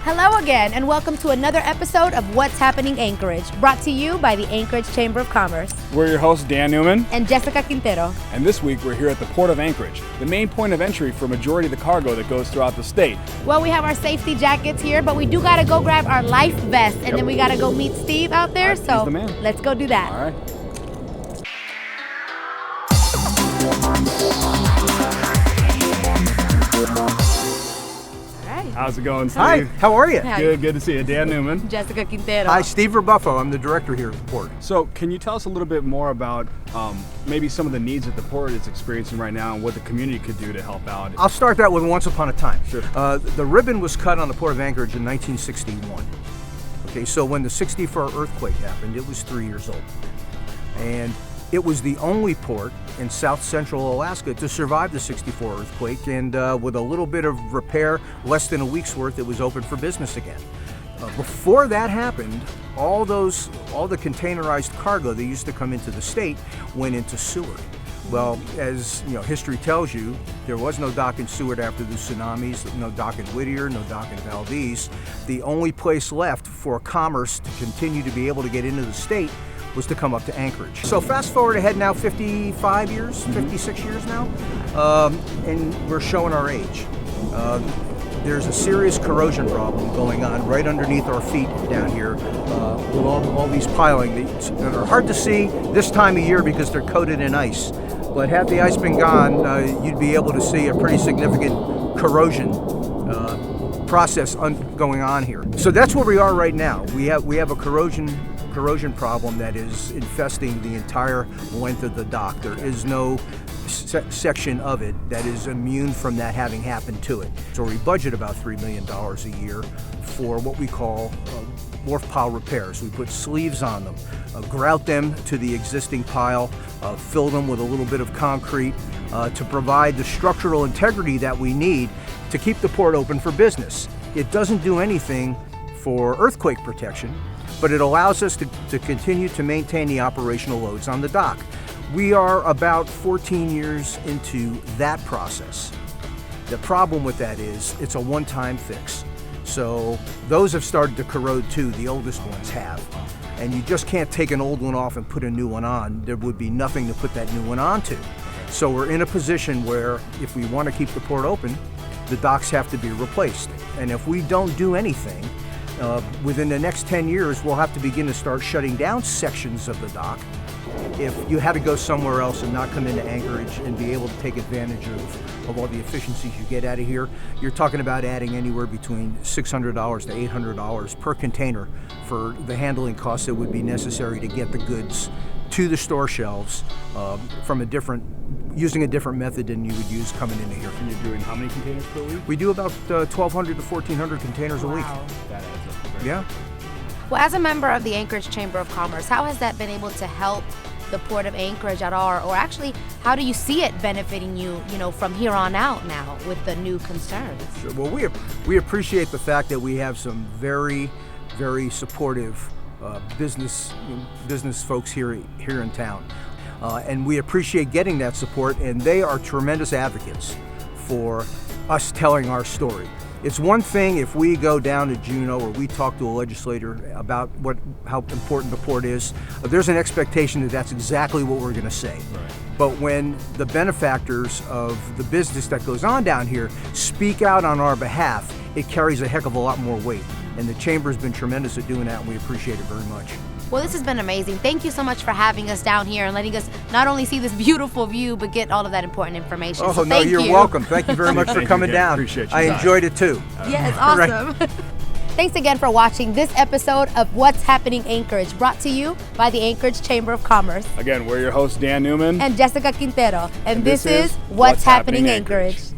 Hello again, and welcome to another episode of What's Happening Anchorage, brought to you by the Anchorage Chamber of Commerce. We're your hosts, Dan Newman and Jessica Quintero. And this week we're here at the Port of Anchorage, the main point of entry for a majority of the cargo that goes throughout the state. Well, we have our safety jackets here, but we do gotta go grab our life vests, and then we gotta go meet Steve out there, He's so the man. Let's go do that. All right. How's it going, Steve? Hi, how are you? Good to see you. Dan Newman. Jessica Quintero. Hi, Steve Rebuffo. I'm the director here at the port. So can you tell us a little bit more about maybe some of the needs that the port is experiencing right now and what the community could do to help out? I'll start that with once upon a time. Sure. The ribbon was cut on the Port of Anchorage in 1961. Okay, so when the 64 earthquake happened, it was 3 years old. And it was the only port in south central Alaska to survive the 64 earthquake, and with a little bit of repair, less than a week's worth, it was open for business again. Before that happened, all the containerized cargo that used to come into the state went into Seward. Well, as you know, history tells you, there was no dock in Seward after the tsunamis, no dock in Whittier, no dock in Valdez. The only place left for commerce to continue to be able to get into the state was to come up to Anchorage. So fast forward ahead now 55 years, 56 years now, and we're showing our age. There's a serious corrosion problem going on right underneath our feet down here with all these piling that are hard to see this time of year because they're coated in ice. But had the ice been gone, you'd be able to see a pretty significant corrosion process going on here. So that's where we are right now. We have a corrosion problem that is infesting the entire length of the dock. There is no section of it that is immune from that having happened to it. So we budget about $3 million a year for what we call wharf pile repairs. We put sleeves on them, grout them to the existing pile, fill them with a little bit of concrete to provide the structural integrity that we need to keep the port open for business. It doesn't do anything for earthquake protection, but it allows us to continue to maintain the operational loads on the dock. We are about 14 years into that process. The problem with that is it's a one-time fix. So those have started to corrode too, the oldest ones have. And you just can't take an old one off and put a new one on. There would be nothing to put that new one onto. So we're in a position where if we want to keep the port open, the docks have to be replaced. And if we don't do anything, within the next 10 years, we'll have to begin to start shutting down sections of the dock. If you had to go somewhere else and not come into Anchorage and be able to take advantage of all the efficiencies you get out of here, you're talking about adding anywhere between $600 to $800 per container for the handling costs that would be necessary to get the goods to the store shelves using a different method than you would use coming into here. And you're doing how many containers per week? We do about 1,200 to 1,400 containers a week. That adds up. Yeah. Well, as a member of the Anchorage Chamber of Commerce, how has that been able to help the Port of Anchorage at all? Or actually, how do you see it benefiting you, from here on out now with the new concerns? Sure. Well, we appreciate the fact that we have some very, very supportive business folks here in town. And we appreciate getting that support, and they are tremendous advocates for us telling our story. It's one thing if we go down to Juneau or we talk to a legislator about how important the port is. There's an expectation that that's exactly what we're going to say. Right. But when the benefactors of the business that goes on down here speak out on our behalf, it carries a heck of a lot more weight. And the Chamber's been tremendous at doing that, and we appreciate it very much. Well, this has been amazing. Thank you so much for having us down here and letting us not only see this beautiful view, but get all of that important information. Oh, so no, you're welcome. Thank you very much for coming down. Appreciate you. I enjoyed it too. Yes, awesome. Right. Thanks again for watching this episode of What's Happening Anchorage, brought to you by the Anchorage Chamber of Commerce. Again, we're your hosts, Dan Newman and Jessica Quintero. And this is What's Happening Anchorage.